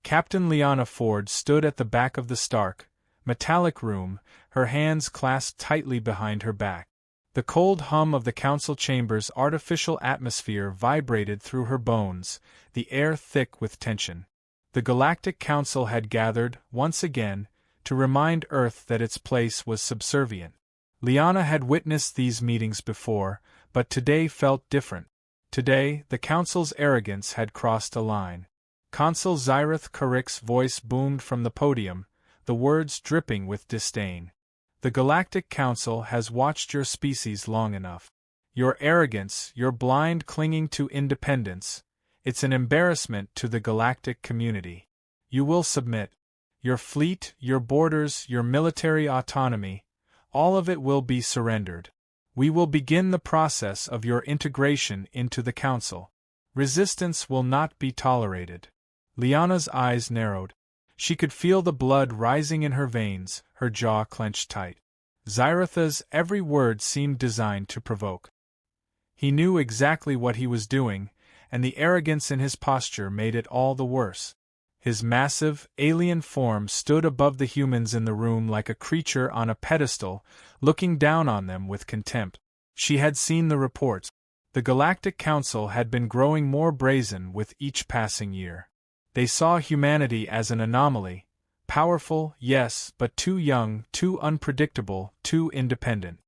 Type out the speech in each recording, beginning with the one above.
Captain Lyanna Ford stood at the back of the stark, metallic room, her hands clasped tightly behind her back. The cold hum of the council chamber's artificial atmosphere vibrated through her bones, the air thick with tension. The Galactic Council had gathered, once again, to remind Earth that its place was subservient. Lyanna had witnessed these meetings before, but today felt different. Today, the Council's arrogance had crossed a line. Consul Zyrith Carrick's voice boomed from the podium, the words dripping with disdain. The Galactic Council has watched your species long enough. Your arrogance, your blind clinging to independence, it's an embarrassment to the galactic community. You will submit. Your fleet, your borders, your military autonomy, all of it will be surrendered. We will begin the process of your integration into the Council. Resistance will not be tolerated. Lyanna's eyes narrowed. She could feel the blood rising in her veins, her jaw clenched tight. Zyrith's every word seemed designed to provoke. He knew exactly what he was doing, and the arrogance in his posture made it all the worse. His massive, alien form stood above the humans in the room like a creature on a pedestal, looking down on them with contempt. She had seen the reports. The Galactic Council had been growing more brazen with each passing year. They saw humanity as an anomaly, powerful, yes, but too young, too unpredictable, too independent.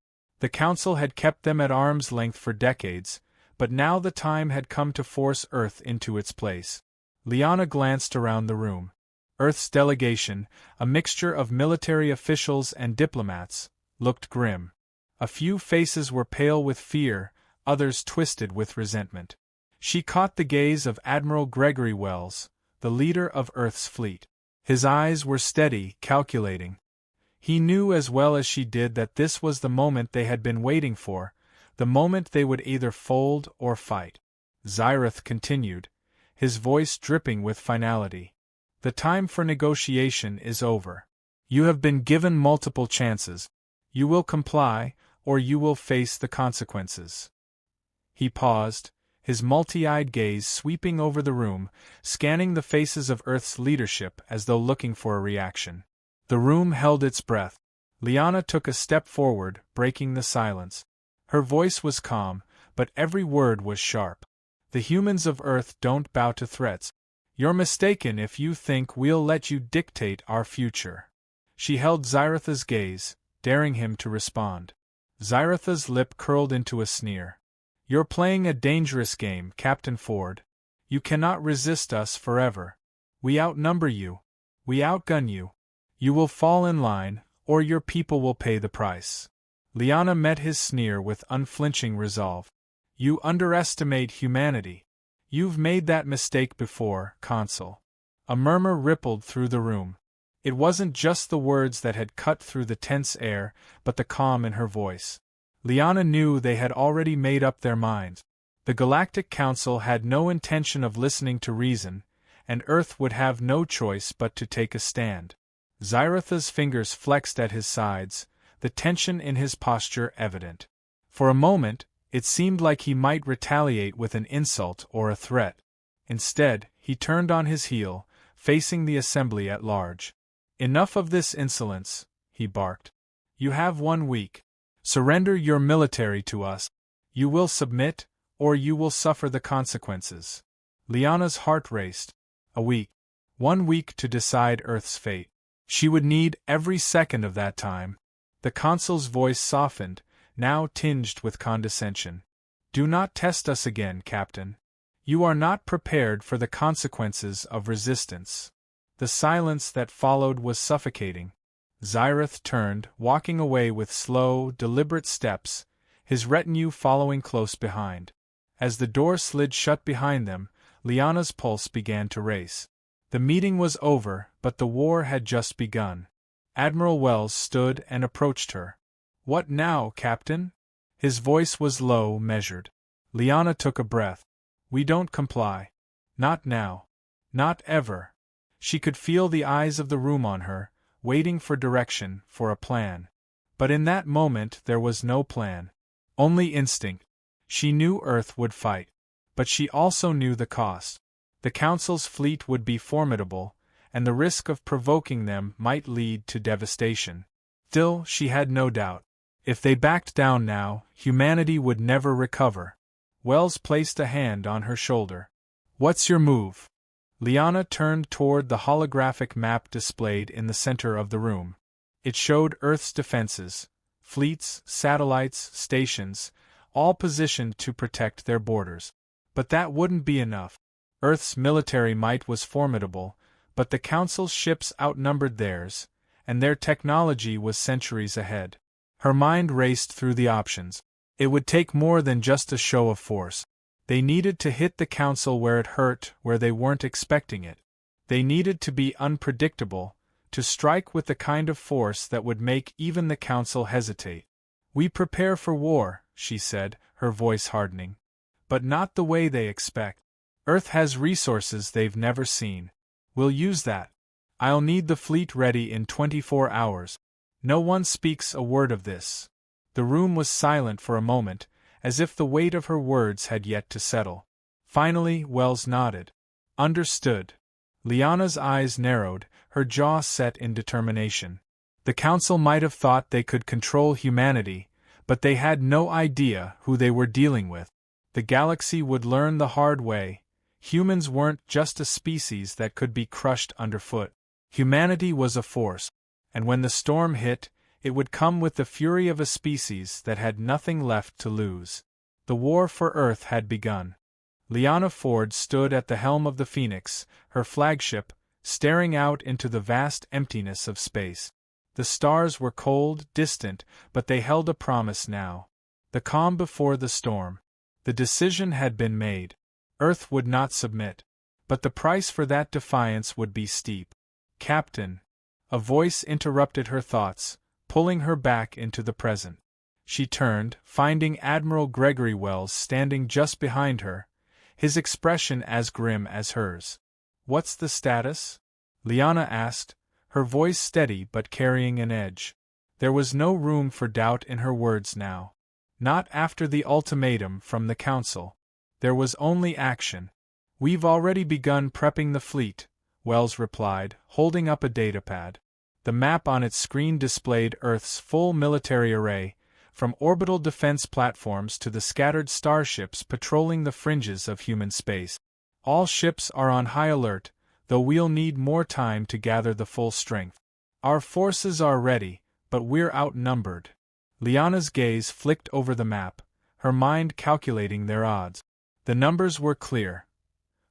The Council had kept them at arm's length for decades, but now the time had come to force Earth into its place. Lyanna glanced around the room. Earth's delegation, a mixture of military officials and diplomats, looked grim. A few faces were pale with fear, others twisted with resentment. She caught the gaze of Admiral Gregory Wells, the leader of Earth's fleet. His eyes were steady, calculating. He knew as well as she did that this was the moment they had been waiting for, the moment they would either fold or fight. Zyrith continued, his voice dripping with finality. The time for negotiation is over. You have been given multiple chances. You will comply, or you will face the consequences. He paused, his multi-eyed gaze sweeping over the room, scanning the faces of Earth's leadership as though looking for a reaction. The room held its breath. Lyanna took a step forward, breaking the silence. Her voice was calm, but every word was sharp. The humans of Earth don't bow to threats. You're mistaken if you think we'll let you dictate our future. She held Zyrith's gaze, daring him to respond. Zyrith's lip curled into a sneer. You're playing a dangerous game, Captain Ford. You cannot resist us forever. We outnumber you. We outgun you. You will fall in line, or your people will pay the price. Lyanna met his sneer with unflinching resolve. You underestimate humanity. You've made that mistake before, Consul. A murmur rippled through the room. It wasn't just the words that had cut through the tense air, but the calm in her voice. Lyanna knew they had already made up their minds. The Galactic Council had no intention of listening to reason, and Earth would have no choice but to take a stand. Zyrith's fingers flexed at his sides, the tension in his posture evident. For a moment, it seemed like he might retaliate with an insult or a threat. Instead, he turned on his heel, facing the assembly at large. Enough of this insolence, he barked. You have 1 week. Surrender your military to us. You will submit, or you will suffer the consequences. Lyanna's heart raced. A week. 1 week to decide Earth's fate. She would need every second of that time. The consul's voice softened, now tinged with condescension. Do not test us again, Captain. You are not prepared for the consequences of resistance. The silence that followed was suffocating. Zyrith turned, walking away with slow, deliberate steps, his retinue following close behind. As the door slid shut behind them, Lyanna's pulse began to race. The meeting was over, but the war had just begun. Admiral Wells stood and approached her. What now, Captain? His voice was low, measured. Lyanna took a breath. We don't comply. Not now. Not ever. She could feel the eyes of the room on her, waiting for direction, for a plan. But in that moment there was no plan. Only instinct. She knew Earth would fight. But she also knew the cost. The Council's fleet would be formidable, and the risk of provoking them might lead to devastation. Still, she had no doubt. If they backed down now, humanity would never recover. Wells placed a hand on her shoulder. "What's your move?" Liana turned toward the holographic map displayed in the center of the room. It showed Earth's defenses, fleets, satellites, stations, all positioned to protect their borders. But that wouldn't be enough. Earth's military might was formidable, but the Council's ships outnumbered theirs, and their technology was centuries ahead. Her mind raced through the options. It would take more than just a show of force. They needed to hit the Council where it hurt, where they weren't expecting it. They needed to be unpredictable, to strike with the kind of force that would make even the Council hesitate. "We prepare for war," she said, her voice hardening. "But not the way they expect. Earth has resources they've never seen. We'll use that. I'll need the fleet ready in 24 hours. No one speaks a word of this." The room was silent for a moment, as if the weight of her words had yet to settle. Finally, Wells nodded. "Understood." Liana's eyes narrowed, her jaw set in determination. The Council might have thought they could control humanity, but they had no idea who they were dealing with. The galaxy would learn the hard way. Humans weren't just a species that could be crushed underfoot. Humanity was a force, and when the storm hit, it would come with the fury of a species that had nothing left to lose. The war for Earth had begun. Liana Ford stood at the helm of the Phoenix, her flagship, staring out into the vast emptiness of space. The stars were cold, distant, but they held a promise now. The calm before the storm. The decision had been made. Earth would not submit. But the price for that defiance would be steep. "Captain." A voice interrupted her thoughts, pulling her back into the present. She turned, finding Admiral Gregory Wells standing just behind her, his expression as grim as hers. "What's the status?" Liana asked, her voice steady but carrying an edge. There was no room for doubt in her words now. Not after the ultimatum from the Council. There was only action. "We've already begun prepping the fleet," Wells replied, holding up a datapad. The map on its screen displayed Earth's full military array, from orbital defense platforms to the scattered starships patrolling the fringes of human space. "All ships are on high alert, though we'll need more time to gather the full strength. Our forces are ready, but we're outnumbered." Liana's gaze flicked over the map, her mind calculating their odds. The numbers were clear.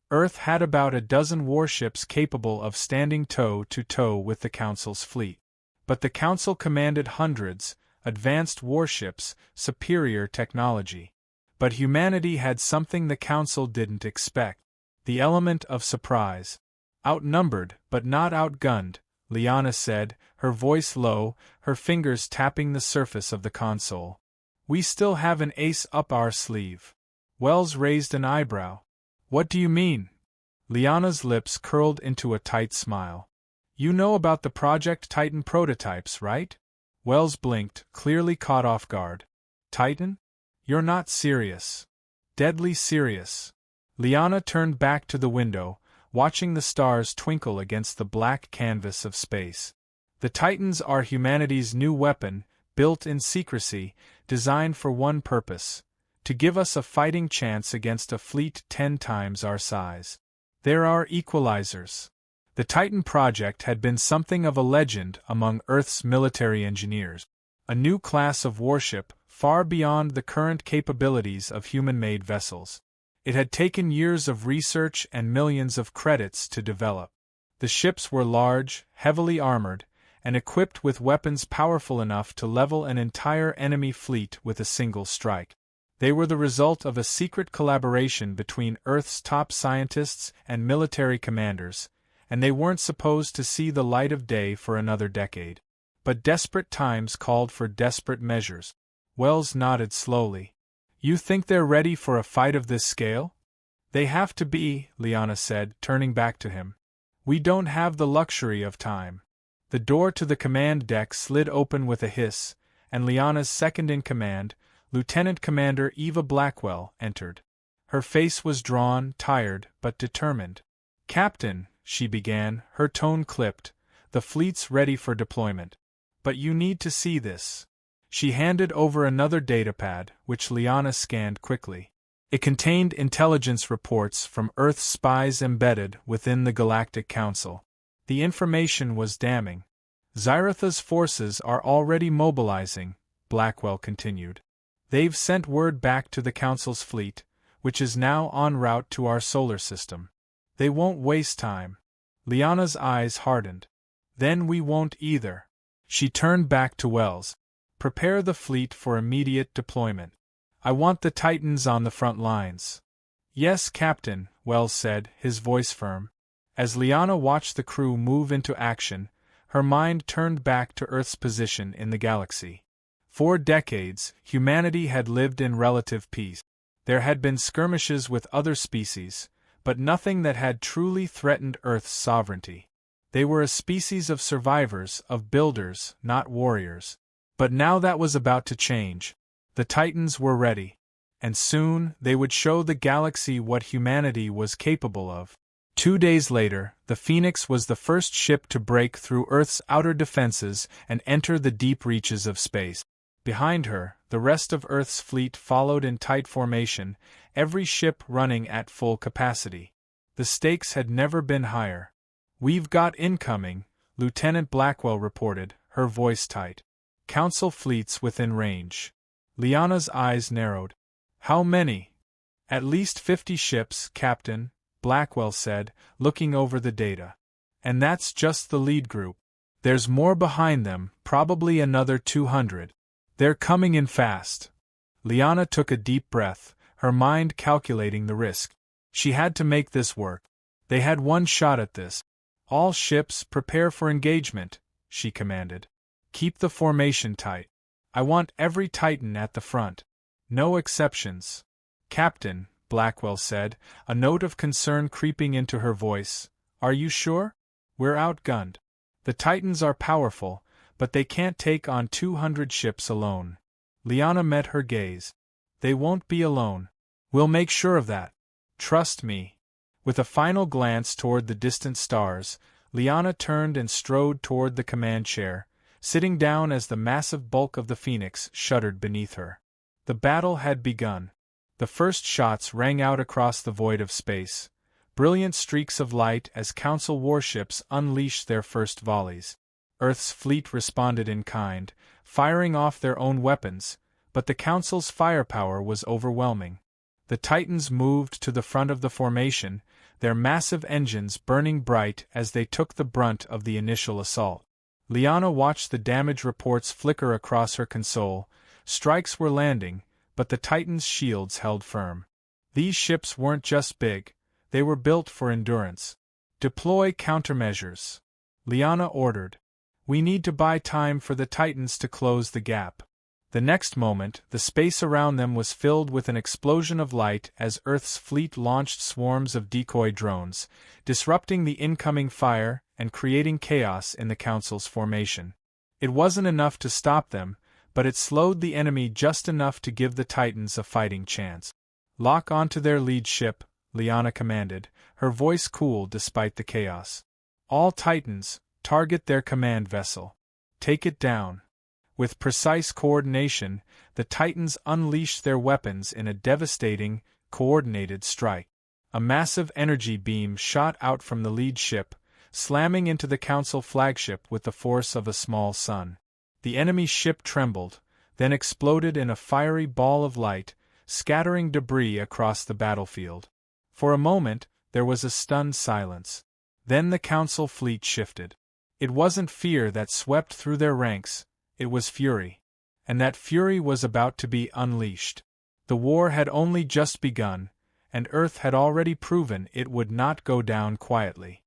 Earth had about a dozen warships capable of standing toe-to-toe with the Council's fleet. But the Council commanded hundreds, advanced warships, superior technology. But humanity had something the Council didn't expect. The element of surprise. "Outnumbered, but not outgunned," Liana said, her voice low, her fingers tapping the surface of the console. "We still have an ace up our sleeve." Wells raised an eyebrow. "What do you mean?" Liana's lips curled into a tight smile. "You know about the Project Titan prototypes, right?" Wells blinked, clearly caught off guard. "Titan? You're not serious." "Deadly serious." Liana turned back to the window, watching the stars twinkle against the black canvas of space. "The Titans are humanity's new weapon, built in secrecy, designed for one purpose: to give us a fighting chance against a fleet 10 times our size. They're our equalizers." The Titan project had been something of a legend among Earth's military engineers. A new class of warship, far beyond the current capabilities of human-made vessels. It had taken years of research and millions of credits to develop. The ships were large, heavily armored, and equipped with weapons powerful enough to level an entire enemy fleet with a single strike. They were the result of a secret collaboration between Earth's top scientists and military commanders, and they weren't supposed to see the light of day for another decade. But desperate times called for desperate measures. Wells nodded slowly. "You think they're ready for a fight of this scale?" "They have to be," Liana said, turning back to him. "We don't have the luxury of time." The door to the command deck slid open with a hiss, and Liana's second-in-command, Lieutenant Commander Eva Blackwell, entered. Her face was drawn, tired, but determined. "Captain," she began, her tone clipped. The fleet's ready for deployment. But you need to see this. She handed over another datapad, which Liana scanned quickly. It contained intelligence reports from Earth's spies embedded within the Galactic Council. The information was damning. Xyratha's forces are already mobilizing, Blackwell continued. They've sent word back to the Council's fleet, which is now en route to our solar system. They won't waste time. Liana's eyes hardened. Then we won't either. She turned back to Wells. Prepare the fleet for immediate deployment. I want the Titans on the front lines. Yes, Captain, Wells said, his voice firm. As Liana watched the crew move into action, her mind turned back to Earth's position in the galaxy. For decades, humanity had lived in relative peace. There had been skirmishes with other species, but nothing that had truly threatened Earth's sovereignty. They were a species of survivors, of builders, not warriors. But now that was about to change. The Titans were ready. And soon, they would show the galaxy what humanity was capable of. 2 days later, the Phoenix was the first ship to break through Earth's outer defenses and enter the deep reaches of space. Behind her, the rest of Earth's fleet followed in tight formation, every ship running at full capacity. The stakes had never been higher. We've got incoming, Lieutenant Blackwell reported, her voice tight. Council fleets within range. Liana's eyes narrowed. How many? At least 50 ships, Captain, Blackwell said, looking over the data. And that's just the lead group. There's more behind them, probably another 200. They're coming in fast. Liana took a deep breath, her mind calculating the risk. She had to make this work. They had one shot at this. All ships prepare for engagement, she commanded. Keep the formation tight. I want every Titan at the front. No exceptions. Captain, Blackwell said, a note of concern creeping into her voice. Are you sure? We're outgunned. The Titans are powerful, but they can't take on 200 ships alone. Liana met her gaze. They won't be alone. We'll make sure of that. Trust me. With a final glance toward the distant stars, Liana turned and strode toward the command chair, sitting down as the massive bulk of the Phoenix shuddered beneath her. The battle had begun. The first shots rang out across the void of space, brilliant streaks of light as Council warships unleashed their first volleys. Earth's fleet responded in kind, firing off their own weapons, but the Council's firepower was overwhelming. The Titans moved to the front of the formation, their massive engines burning bright as they took the brunt of the initial assault. Liana watched the damage reports flicker across her console. Strikes were landing, but the Titans' shields held firm. These ships weren't just big, they were built for endurance. Deploy countermeasures. Liana ordered. We need to buy time for the Titans to close the gap. The next moment, the space around them was filled with an explosion of light as Earth's fleet launched swarms of decoy drones, disrupting the incoming fire and creating chaos in the Council's formation. It wasn't enough to stop them, but it slowed the enemy just enough to give the Titans a fighting chance. Lock onto their lead ship, Liana commanded, her voice cool despite the chaos. All Titans, target their command vessel. Take it down. With precise coordination, the Titans unleashed their weapons in a devastating, coordinated strike. A massive energy beam shot out from the lead ship, slamming into the Council flagship with the force of a small sun. The enemy ship trembled, then exploded in a fiery ball of light, scattering debris across the battlefield. For a moment, there was a stunned silence. Then the Council fleet shifted. It wasn't fear that swept through their ranks, it was fury. And that fury was about to be unleashed. The war had only just begun, and Earth had already proven it would not go down quietly.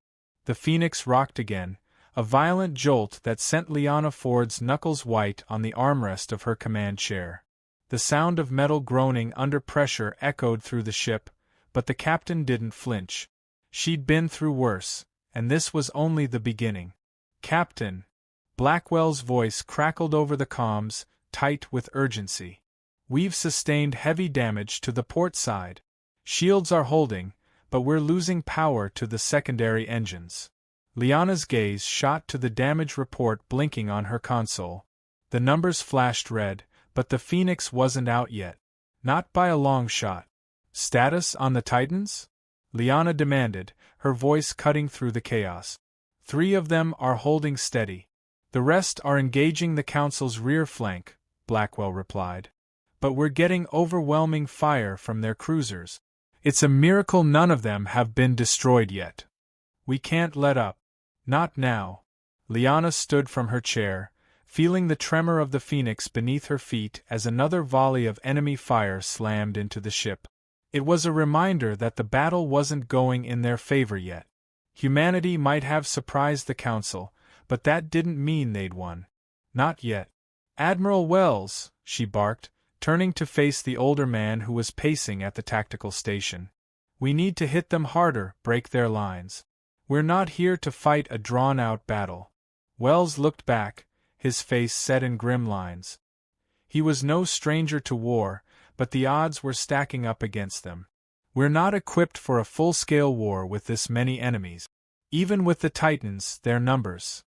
The Phoenix rocked again, a violent jolt that sent Liana Ford's knuckles white on the armrest of her command chair. The sound of metal groaning under pressure echoed through the ship, but the captain didn't flinch. She'd been through worse, and this was only the beginning. Captain! Blackwell's voice crackled over the comms, tight with urgency. We've sustained heavy damage to the port side. Shields are holding, but we're losing power to the secondary engines. Liana's gaze shot to the damage report blinking on her console. The numbers flashed red, but the Phoenix wasn't out yet. Not by a long shot. Status on the Titans? Liana demanded, her voice cutting through the chaos. 3 of them are holding steady. The rest are engaging the Council's rear flank, Blackwell replied. But we're getting overwhelming fire from their cruisers. It's a miracle none of them have been destroyed yet. We can't let up. Not now. Liana stood from her chair, feeling the tremor of the Phoenix beneath her feet as another volley of enemy fire slammed into the ship. It was a reminder that the battle wasn't going in their favor yet. Humanity might have surprised the Council, but that didn't mean they'd won. Not yet. Admiral Wells, she barked, turning to face the older man who was pacing at the tactical station. We need to hit them harder, break their lines. We're not here to fight a drawn-out battle. Wells looked back, his face set in grim lines. He was no stranger to war, but the odds were stacking up against them. We're not equipped for a full-scale war with this many enemies. Even with the Titans, their numbers.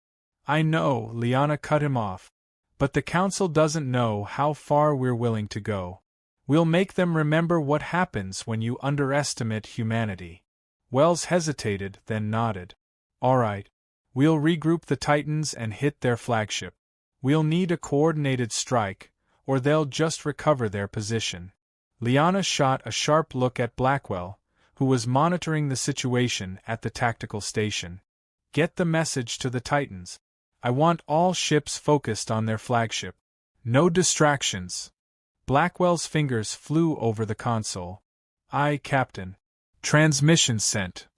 I know, Liana cut him off. But the Council doesn't know how far we're willing to go. We'll make them remember what happens when you underestimate humanity. Wells hesitated, then nodded. All right. We'll regroup the Titans and hit their flagship. We'll need a coordinated strike, or they'll just recover their position. Liana shot a sharp look at Blackwell, who was monitoring the situation at the tactical station. Get the message to the Titans. I want all ships focused on their flagship. No distractions. Blackwell's fingers flew over the console. Aye, Captain. Transmission sent.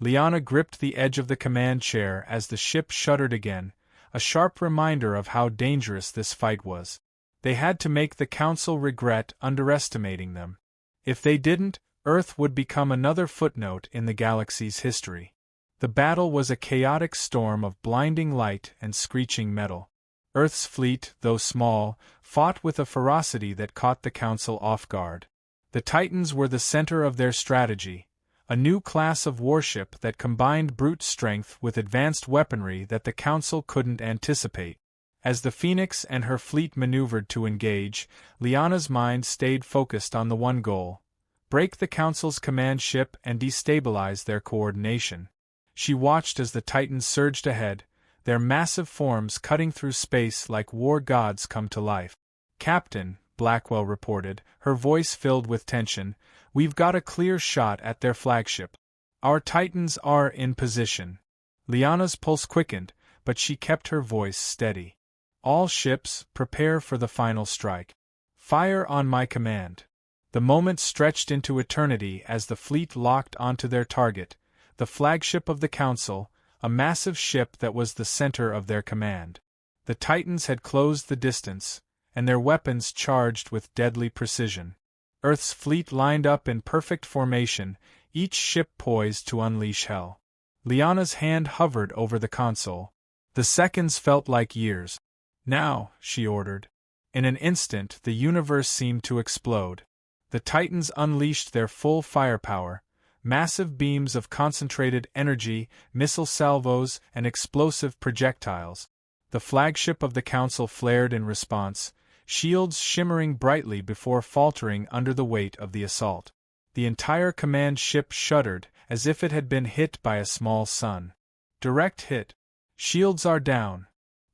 Liana gripped the edge of the command chair as the ship shuddered again, a sharp reminder of how dangerous this fight was. They had to make the Council regret underestimating them. If they didn't, Earth would become another footnote in the galaxy's history. The battle was a chaotic storm of blinding light and screeching metal. Earth's fleet, though small, fought with a ferocity that caught the Council off guard. The Titans were the center of their strategy, a new class of warship that combined brute strength with advanced weaponry that the Council couldn't anticipate. As the Phoenix and her fleet maneuvered to engage, Liana's mind stayed focused on the one goal: break the Council's command ship and destabilize their coordination. She watched as the Titans surged ahead, their massive forms cutting through space like war gods come to life. Captain, Blackwell reported, her voice filled with tension, we've got a clear shot at their flagship. Our Titans are in position. Liana's pulse quickened, but she kept her voice steady. All ships, prepare for the final strike. Fire on my command. The moment stretched into eternity as the fleet locked onto their target, the flagship of the Council, a massive ship that was the center of their command. The Titans had closed the distance, and their weapons charged with deadly precision. Earth's fleet lined up in perfect formation, each ship poised to unleash hell. Liana's hand hovered over the console. The seconds felt like years. Now, she ordered. In an instant, the universe seemed to explode. The Titans unleashed their full firepower, massive beams of concentrated energy, missile salvos, and explosive projectiles. The flagship of the Council flared in response, shields shimmering brightly before faltering under the weight of the assault. The entire command ship shuddered, as if it had been hit by a small sun. Direct hit. Shields are down.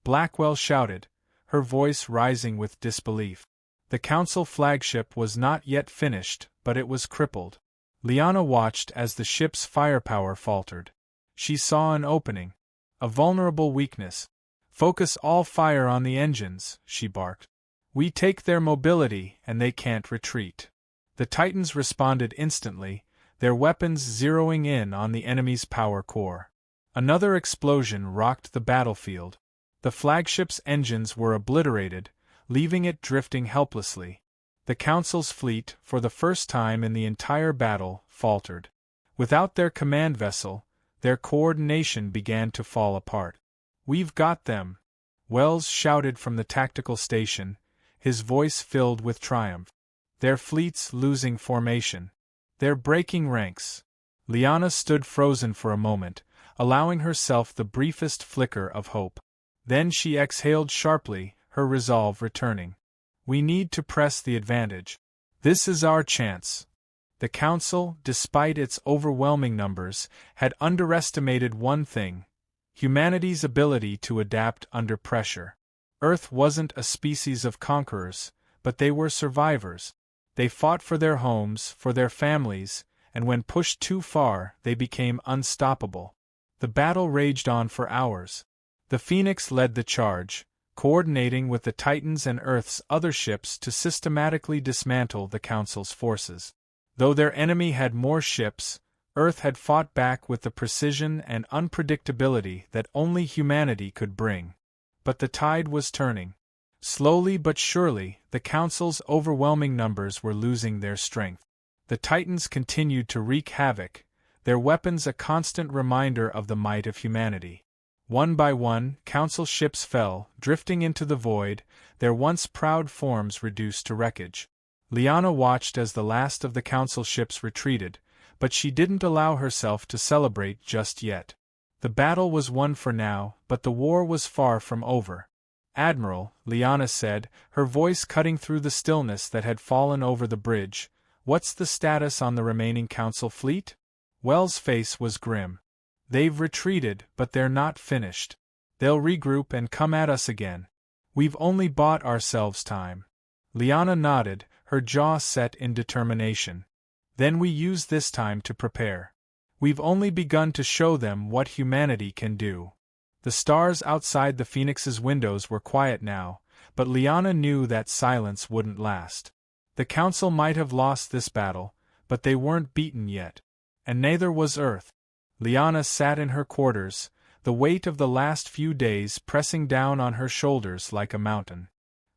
Blackwell shouted, her voice rising with disbelief. The Council flagship was not yet finished, but it was crippled. Liana watched as the ship's firepower faltered. She saw an opening. A vulnerable weakness. Focus all fire on the engines, she barked. We take their mobility, and they can't retreat. The Titans responded instantly, their weapons zeroing in on the enemy's power core. Another explosion rocked the battlefield. The flagship's engines were obliterated, leaving it drifting helplessly. The Council's fleet, for the first time in the entire battle, faltered. Without their command vessel, their coordination began to fall apart. We've got them! Wells shouted from the tactical station, his voice filled with triumph. Their fleet's losing formation. They're breaking ranks. Liana stood frozen for a moment, allowing herself the briefest flicker of hope. Then she exhaled sharply, her resolve returning. We need to press the advantage. This is our chance. The Council, despite its overwhelming numbers, had underestimated one thing: humanity's ability to adapt under pressure. Earth wasn't a species of conquerors, but they were survivors. They fought for their homes, for their families, and when pushed too far, they became unstoppable. The battle raged on for hours. The Phoenix led the charge, coordinating with the Titans and Earth's other ships to systematically dismantle the Council's forces. Though their enemy had more ships, Earth had fought back with the precision and unpredictability that only humanity could bring. But the tide was turning. Slowly but surely, the Council's overwhelming numbers were losing their strength. The Titans continued to wreak havoc, their weapons a constant reminder of the might of humanity. One by one, Council ships fell, drifting into the void, their once proud forms reduced to wreckage. Liana watched as the last of the Council ships retreated, but she didn't allow herself to celebrate just yet. The battle was won for now, but the war was far from over. "Admiral," Liana said, her voice cutting through the stillness that had fallen over the bridge, "what's the status on the remaining Council fleet?" Wells' face was grim. "They've retreated, but they're not finished. They'll regroup and come at us again. We've only bought ourselves time." Liana nodded, her jaw set in determination. "Then we use this time to prepare. We've only begun to show them what humanity can do." The stars outside the Phoenix's windows were quiet now, but Liana knew that silence wouldn't last. The Council might have lost this battle, but they weren't beaten yet. And neither was Earth. Liana sat in her quarters, the weight of the last few days pressing down on her shoulders like a mountain.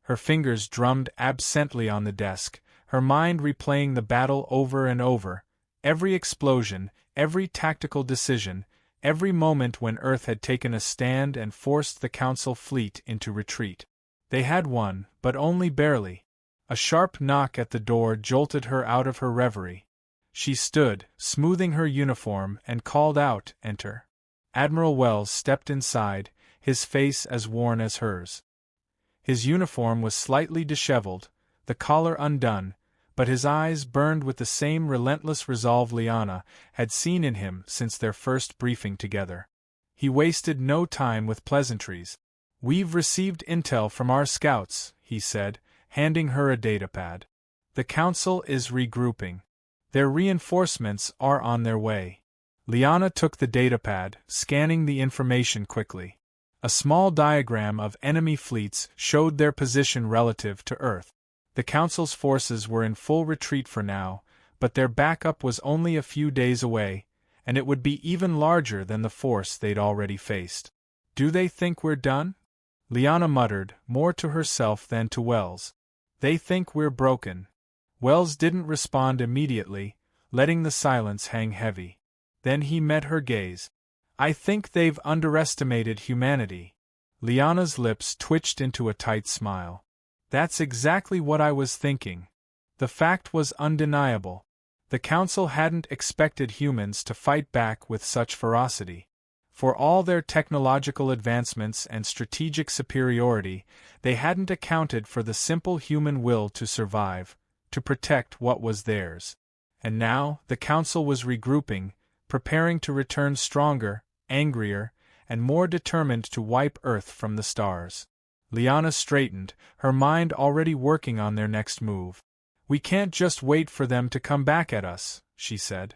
Her fingers drummed absently on the desk, her mind replaying the battle over and over, every explosion, every tactical decision, every moment when Earth had taken a stand and forced the Council fleet into retreat. They had won, but only barely. A sharp knock at the door jolted her out of her reverie. She stood, smoothing her uniform, and called out, "Enter." Admiral Wells stepped inside, his face as worn as hers. His uniform was slightly disheveled, the collar undone, but his eyes burned with the same relentless resolve Liana had seen in him since their first briefing together. He wasted no time with pleasantries. "We've received intel from our scouts," he said, handing her a datapad. "The Council is regrouping. Their reinforcements are on their way." Liana took the datapad, scanning the information quickly. A small diagram of enemy fleets showed their position relative to Earth. The Council's forces were in full retreat for now, but their backup was only a few days away, and it would be even larger than the force they'd already faced. "Do they think we're done?" Liana muttered, more to herself than to Wells. "They think we're broken." Wells didn't respond immediately, letting the silence hang heavy. Then he met her gaze. "I think they've underestimated humanity." Liana's lips twitched into a tight smile. "That's exactly what I was thinking." The fact was undeniable. The Council hadn't expected humans to fight back with such ferocity. For all their technological advancements and strategic superiority, they hadn't accounted for the simple human will to survive, to protect what was theirs. And now, the Council was regrouping, preparing to return stronger, angrier, and more determined to wipe Earth from the stars. Liana straightened, her mind already working on their next move. "We can't just wait for them to come back at us," she said.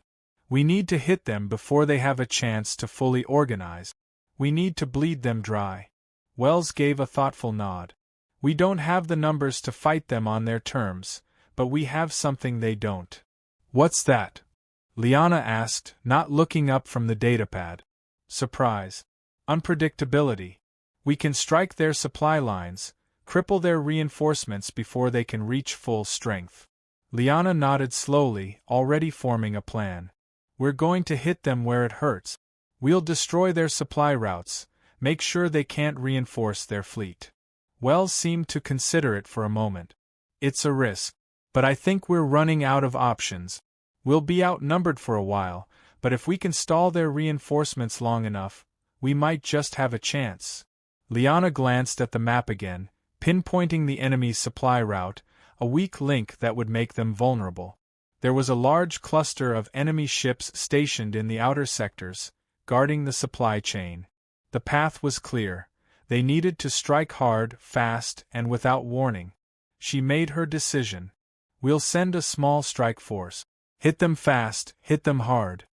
"We need to hit them before they have a chance to fully organize. We need to bleed them dry." Wells gave a thoughtful nod. "We don't have the numbers to fight them on their terms, but we have something they don't." "What's that?" Liana asked, not looking up from the datapad. "Surprise. Unpredictability. We can strike their supply lines, cripple their reinforcements before they can reach full strength." Liana nodded slowly, already forming a plan. "We're going to hit them where it hurts. We'll destroy their supply routes, make sure they can't reinforce their fleet." Wells seemed to consider it for a moment. "It's a risk, but I think we're running out of options. We'll be outnumbered for a while, but if we can stall their reinforcements long enough, we might just have a chance. Liana glanced at the map again, pinpointing the enemy's supply route, a weak link that would make them vulnerable. There was a large cluster of enemy ships stationed in the outer sectors, guarding the supply chain. The path was clear. They needed to strike hard, fast, and without warning. She made her decision. We'll send a small strike force. Hit them fast, hit them hard.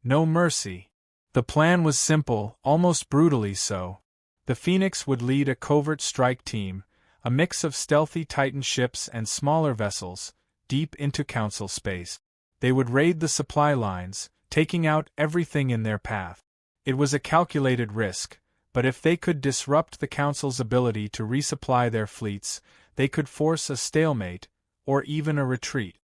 No mercy. The plan was simple, almost brutally so. The Phoenix would lead a covert strike team, a mix of stealthy Titan ships and smaller vessels, deep into Council space. They would raid the supply lines, taking out everything in their path. It was a calculated risk, but if they could disrupt the Council's ability to resupply their fleets, they could force a stalemate, or even a retreat.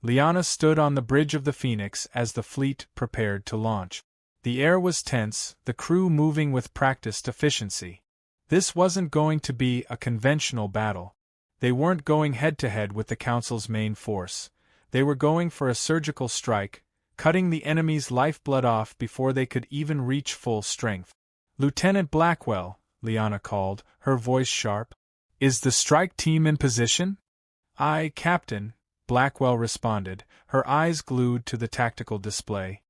Liana stood on the bridge of the Phoenix as the fleet prepared to launch. The air was tense, the crew moving with practiced efficiency. This wasn't going to be a conventional battle. They weren't going head-to-head with the Council's main force. They were going for a surgical strike, cutting the enemy's lifeblood off before they could even reach full strength. "Lieutenant Blackwell," Liana called, her voice sharp. "Is the strike team in position?" "Aye, Captain," Blackwell responded, her eyes glued to the tactical display.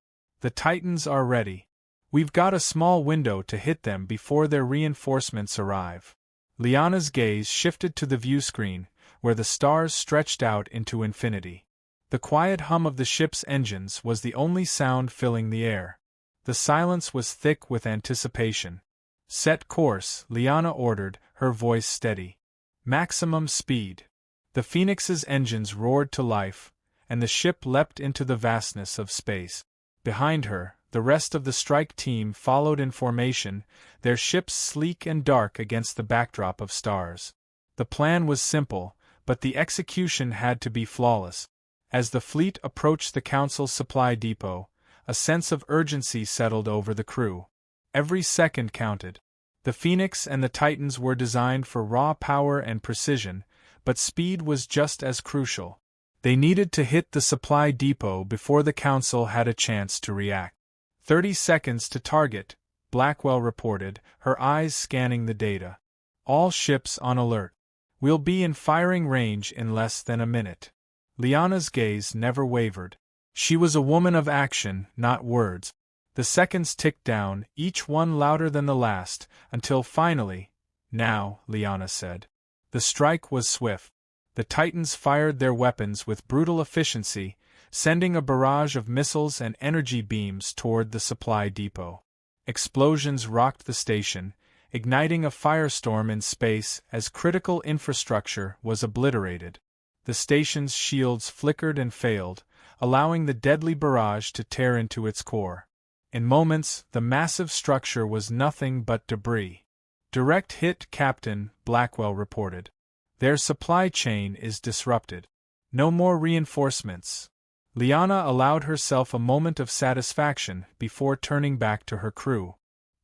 "The Titans are ready. We've got a small window to hit them before their reinforcements arrive." Liana's gaze shifted to the viewscreen, where the stars stretched out into infinity. The quiet hum of the ship's engines was the only sound filling the air. The silence was thick with anticipation. "Set course," Liana ordered, her voice steady. "Maximum speed." The Phoenix's engines roared to life, and the ship leapt into the vastness of space. Behind her, the rest of the strike team followed in formation, their ships sleek and dark against the backdrop of stars. The plan was simple, but the execution had to be flawless. As the fleet approached the Council's supply depot, a sense of urgency settled over the crew. Every second counted. The Phoenix and the Titans were designed for raw power and precision, but speed was just as crucial. They needed to hit the supply depot before the Council had a chance to react. 30 seconds to target, Blackwell reported, her eyes scanning the data. "All ships on alert. We'll be in firing range in less than a minute." Liana's gaze never wavered. She was a woman of action, not words. The seconds ticked down, each one louder than the last, until finally, "Now," Liana said. The strike was swift. The Titans fired their weapons with brutal efficiency, sending a barrage of missiles and energy beams toward the supply depot. Explosions rocked the station, igniting a firestorm in space as critical infrastructure was obliterated. The station's shields flickered and failed, allowing the deadly barrage to tear into its core. In moments, the massive structure was nothing but debris. "Direct hit, Captain," Blackwell reported. "Their supply chain is disrupted. No more reinforcements." Liana allowed herself a moment of satisfaction before turning back to her crew.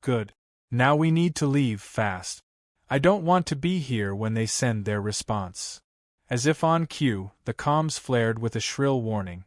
"Good. Now we need to leave fast. I don't want to be here when they send their response." As if on cue, the comms flared with a shrill warning.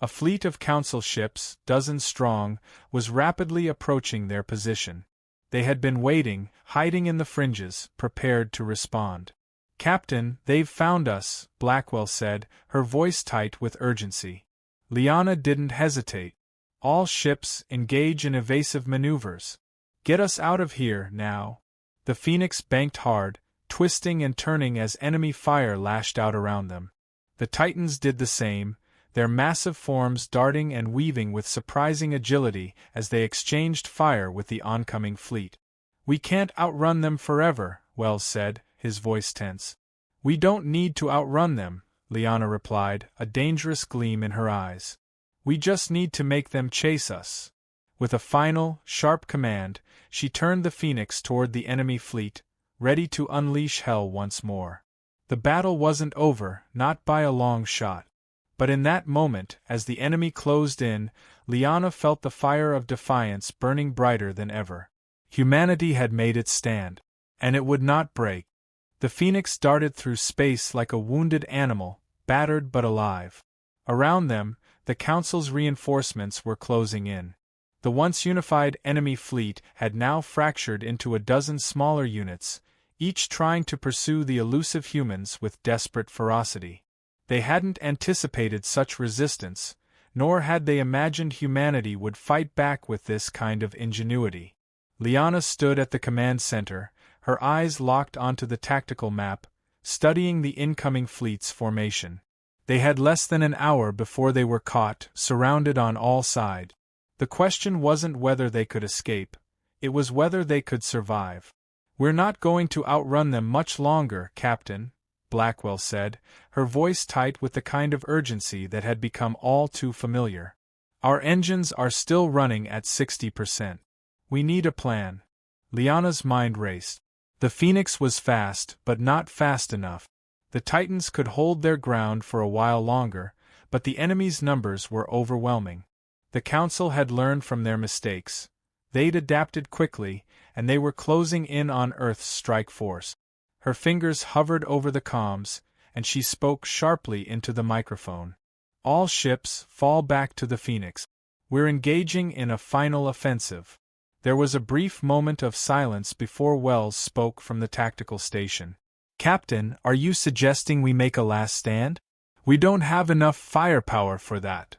A fleet of Council ships, dozens strong, was rapidly approaching their position. They had been waiting, hiding in the fringes, prepared to respond. "Captain, they've found us," Blackwell said, her voice tight with urgency. Liana didn't hesitate. "All ships, engage in evasive maneuvers. Get us out of here, now." The Phoenix banked hard, twisting and turning as enemy fire lashed out around them. The Titans did the same, their massive forms darting and weaving with surprising agility as they exchanged fire with the oncoming fleet. "We can't outrun them forever," Wells said, his voice tense. "We don't need to outrun them," Liana replied, a dangerous gleam in her eyes. "We just need to make them chase us." With a final, sharp command, she turned the Phoenix toward the enemy fleet, ready to unleash hell once more. The battle wasn't over, not by a long shot. But in that moment, as the enemy closed in, Liana felt the fire of defiance burning brighter than ever. Humanity had made its stand, and it would not break. The Phoenix darted through space like a wounded animal, battered but alive. Around them, the Council's reinforcements were closing in. The once unified enemy fleet had now fractured into a dozen smaller units, each trying to pursue the elusive humans with desperate ferocity. They hadn't anticipated such resistance, nor had they imagined humanity would fight back with this kind of ingenuity. Liana stood at the command center, her eyes locked onto the tactical map, studying the incoming fleet's formation. They had less than an hour before they were caught, surrounded on all sides. The question wasn't whether they could escape, it was whether they could survive. "We're not going to outrun them much longer, Captain," Blackwell said, her voice tight with the kind of urgency that had become all too familiar. "Our engines are still running at 60%. We need a plan." Liana's mind raced. The Phoenix was fast, but not fast enough. The Titans could hold their ground for a while longer, but the enemy's numbers were overwhelming. The Council had learned from their mistakes. They'd adapted quickly, and they were closing in on Earth's strike force. Her fingers hovered over the comms, and she spoke sharply into the microphone. "All ships, fall back to the Phoenix. We're engaging in a final offensive." There was a brief moment of silence before Wells spoke from the tactical station. "Captain, are you suggesting we make a last stand? We don't have enough firepower for that."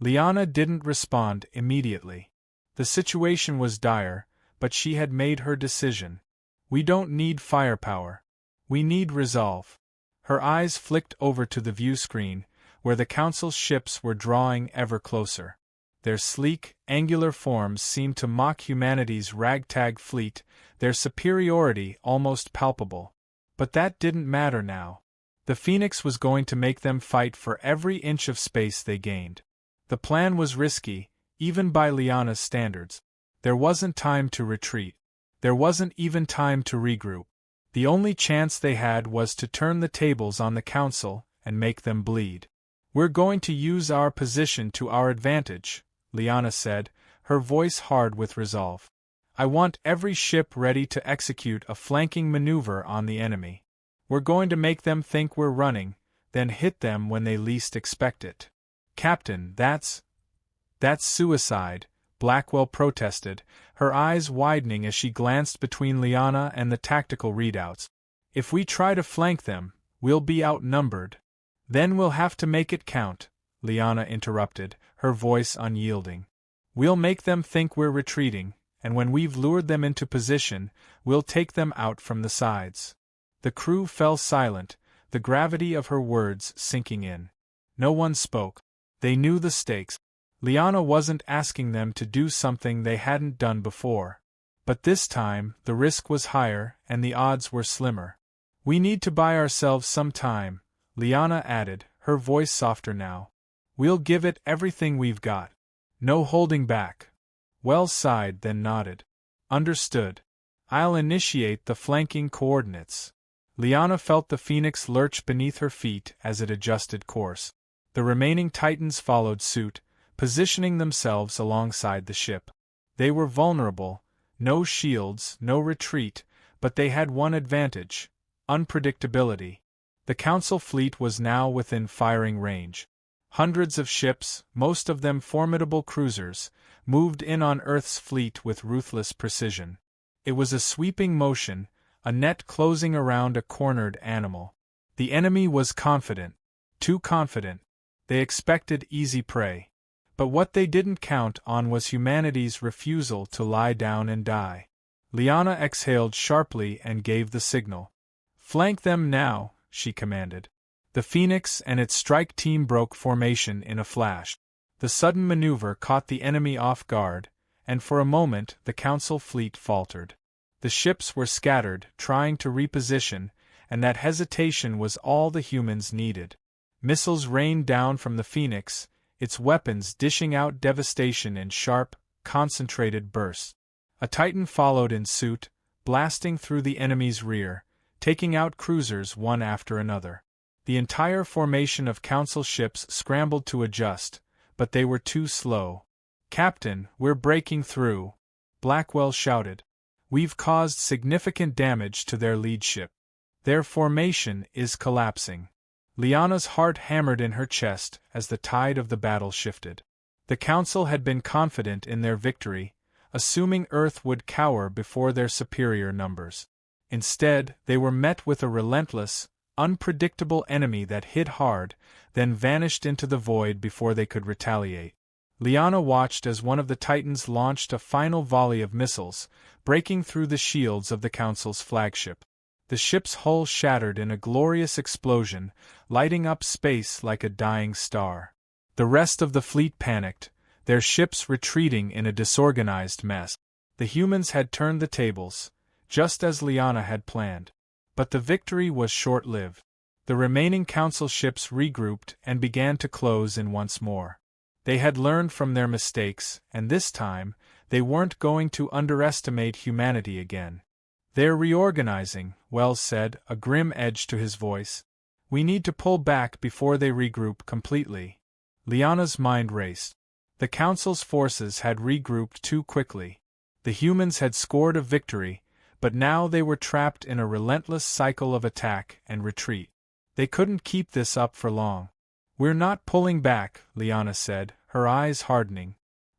Liana didn't respond immediately. The situation was dire, but she had made her decision. "We don't need firepower. We need resolve." Her eyes flicked over to the view screen, where the Council's ships were drawing ever closer. Their sleek, angular forms seemed to mock humanity's ragtag fleet, their superiority almost palpable. But that didn't matter now. The Phoenix was going to make them fight for every inch of space they gained. The plan was risky, even by Liana's standards. There wasn't time to retreat. There wasn't even time to regroup. The only chance they had was to turn the tables on the Council and make them bleed. "We're going to use our position to our advantage," Liana said, her voice hard with resolve. "I want every ship ready to execute a flanking maneuver on the enemy. We're going to make them think we're running, then hit them when they least expect it." "Captain, that's suicide," Blackwell protested, her eyes widening as she glanced between Liana and the tactical readouts. "If we try to flank them, we'll be outnumbered." "Then we'll have to make it count," Liana interrupted, her voice unyielding. "We'll make them think we're retreating, and when we've lured them into position, we'll take them out from the sides." The crew fell silent, the gravity of her words sinking in. No one spoke. They knew the stakes. Liana wasn't asking them to do something they hadn't done before. But this time, the risk was higher and the odds were slimmer. "We need to buy ourselves some time," Liana added, her voice softer now. "We'll give it everything we've got. No holding back." Wells sighed, then nodded. "Understood. I'll initiate the flanking coordinates." Liana felt the Phoenix lurch beneath her feet as it adjusted course. The remaining Titans followed suit, positioning themselves alongside the ship. They were vulnerable, no shields, no retreat, but they had one advantage: unpredictability. The Council fleet was now within firing range. Hundreds of ships, most of them formidable cruisers, moved in on Earth's fleet with ruthless precision. It was a sweeping motion, a net closing around a cornered animal. The enemy was confident. Too confident. They expected easy prey. But what they didn't count on was humanity's refusal to lie down and die. Liana exhaled sharply and gave the signal. "Flank them now," she commanded. The Phoenix and its strike team broke formation in a flash. The sudden maneuver caught the enemy off guard, and for a moment the Council fleet faltered. The ships were scattered, trying to reposition, and that hesitation was all the humans needed. Missiles rained down from the Phoenix, its weapons dishing out devastation in sharp, concentrated bursts. A Titan followed in suit, blasting through the enemy's rear, taking out cruisers one after another. The entire formation of Council ships scrambled to adjust, but they were too slow. "Captain, we're breaking through," Blackwell shouted. "We've caused significant damage to their lead ship. Their formation is collapsing." Liana's heart hammered in her chest as the tide of the battle shifted. The Council had been confident in their victory, assuming Earth would cower before their superior numbers. Instead, they were met with a relentless, unpredictable enemy that hit hard, then vanished into the void before they could retaliate. Lyanna watched as one of the Titans launched a final volley of missiles, breaking through the shields of the Council's flagship. The ship's hull shattered in a glorious explosion, lighting up space like a dying star. The rest of the fleet panicked, their ships retreating in a disorganized mess. The humans had turned the tables, just as Lyanna had planned. But the victory was short-lived. The remaining Council ships regrouped and began to close in once more. They had learned from their mistakes, and this time, they weren't going to underestimate humanity again. "They're reorganizing," Wells said, a grim edge to his voice. "We need to pull back before they regroup completely." Lyanna's mind raced. The Council's forces had regrouped too quickly. The humans had scored a victory, but now they were trapped in a relentless cycle of attack and retreat. They couldn't keep this up for long. "We're not pulling back," Lyanna said, her eyes hardening.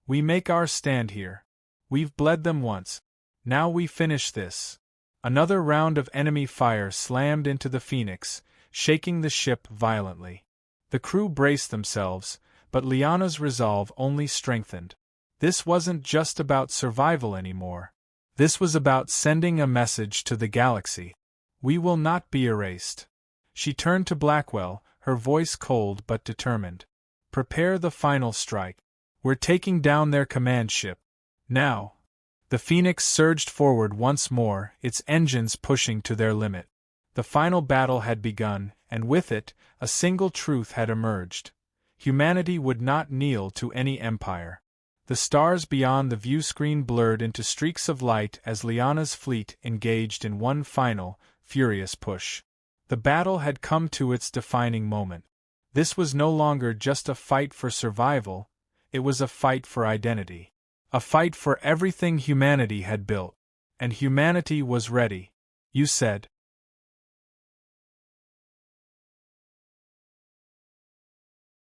"We make our stand here. We've bled them once. Now we finish this." Another round of enemy fire slammed into the Phoenix, shaking the ship violently. The crew braced themselves, but Lyanna's resolve only strengthened. This wasn't just about survival anymore. This was about sending a message to the galaxy. "We will not be erased." She turned to Blackwell, her voice cold but determined. "Prepare the final strike. We're taking down their command ship. Now." The Phoenix surged forward once more, its engines pushing to their limit. The final battle had begun, and with it, a single truth had emerged. Humanity would not kneel to any empire. The stars beyond the viewscreen blurred into streaks of light as Lyanna's fleet engaged in one final, furious push. The battle had come to its defining moment. This was no longer just a fight for survival, it was a fight for identity. A fight for everything humanity had built. And humanity was ready. "You said